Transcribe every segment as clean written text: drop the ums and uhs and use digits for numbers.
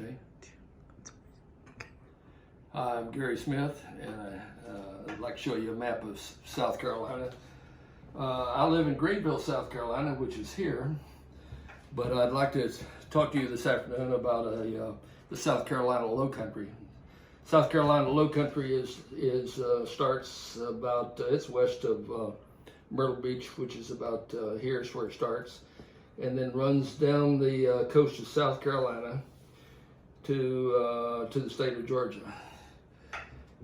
Okay. Hi, I'm Gary Smith, and I'd like to show you a map of South Carolina. I live in Greenville, South Carolina, which is here, but I'd like to talk to you this afternoon about the South Carolina Lowcountry. South Carolina Lowcountry starts about it's west of Myrtle Beach, which is about here's where it starts, and then runs down the coast of South Carolina to the state of Georgia.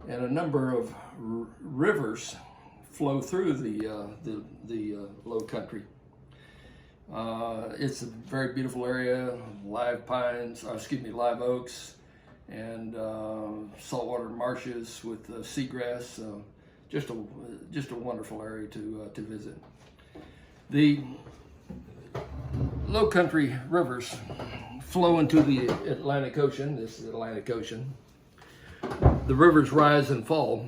And a number of rivers flow through the low country. It's a very beautiful area, live oaks, and saltwater marshes with seagrass. Just a wonderful area to visit. The low country rivers flow into the Atlantic Ocean. This is the Atlantic Ocean. The rivers rise and fall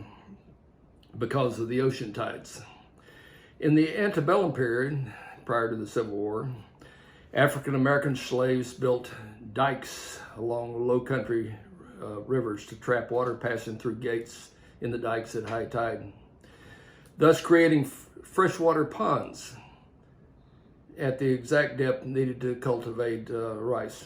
because of the ocean tides. In the antebellum period, prior to the Civil War, African American slaves built dikes along low country rivers to trap water passing through gates in the dikes at high tide, thus creating freshwater ponds at the exact depth needed to cultivate rice.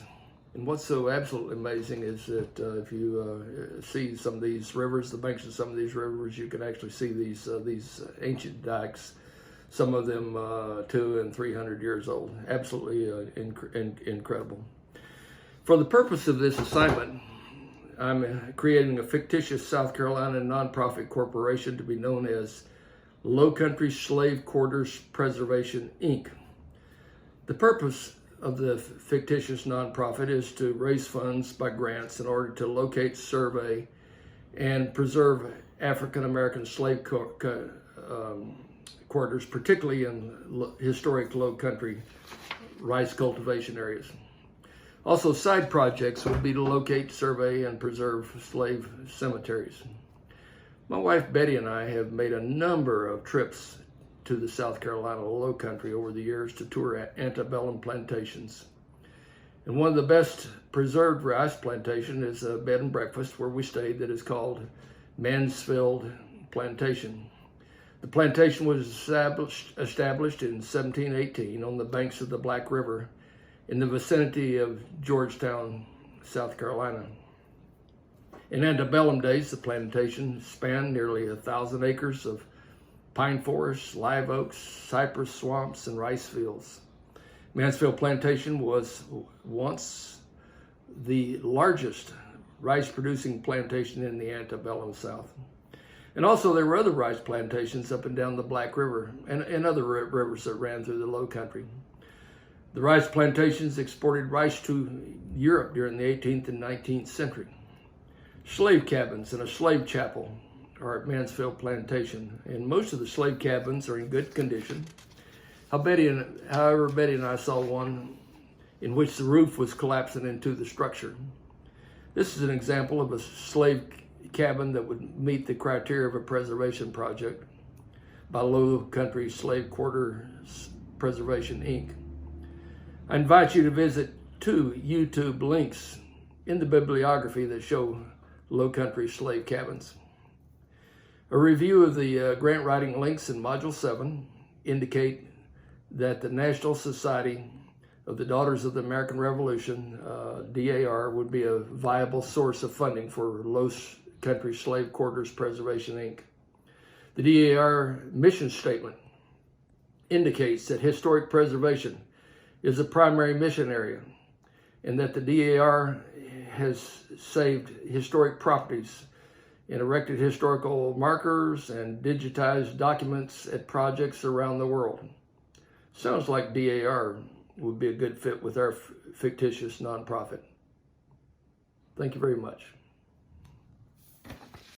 And what's so absolutely amazing is that if you see some of these rivers, the banks of some of these rivers, you can actually see these ancient dikes, some of them 200 and 300 years old. Absolutely incredible. For the purpose of this assignment, I'm creating a fictitious South Carolina nonprofit corporation to be known as Lowcountry Slave Quarters Preservation, Inc. The purpose of the fictitious nonprofit is to raise funds by grants in order to locate, survey, and preserve African American slave quarters, particularly in historic low country rice cultivation areas. Also, side projects would be to locate, survey, and preserve slave cemeteries. My wife Betty and I have made a number of trips to the South Carolina low country over the years to tour antebellum plantations. And one of the best preserved rice plantation is a bed and breakfast where we stayed that is called Mansfield Plantation. The plantation was established in 1718 on the banks of the Black River in the vicinity of Georgetown, South Carolina. In antebellum days, the plantation spanned nearly 1,000 acres of pine forests, live oaks, cypress swamps, and rice fields. Mansfield Plantation was once the largest rice-producing plantation in the antebellum South. And also there were other rice plantations up and down the Black River and other rivers that ran through the low country. The rice plantations exported rice to Europe during the 18th and 19th century. Slave cabins and a slave chapel are at Mansfield Plantation, and most of the slave cabins are in good condition. However, Betty and I saw one in which the roof was collapsing into the structure. This is an example of a slave cabin that would meet the criteria of a preservation project by Low Country Slave Quarters Preservation, Inc. I invite you to visit 2 YouTube links in the bibliography that show low country slave cabins. A review of the grant writing links in Module 7 indicate that the National Society of the Daughters of the American Revolution, DAR, would be a viable source of funding for Low Country Slave Quarters Preservation, Inc. The DAR mission statement indicates that historic preservation is a primary mission area and that the DAR has saved historic properties and erected historical markers and digitized documents at projects around the world. Sounds like DAR would be a good fit with our fictitious nonprofit. Thank you very much.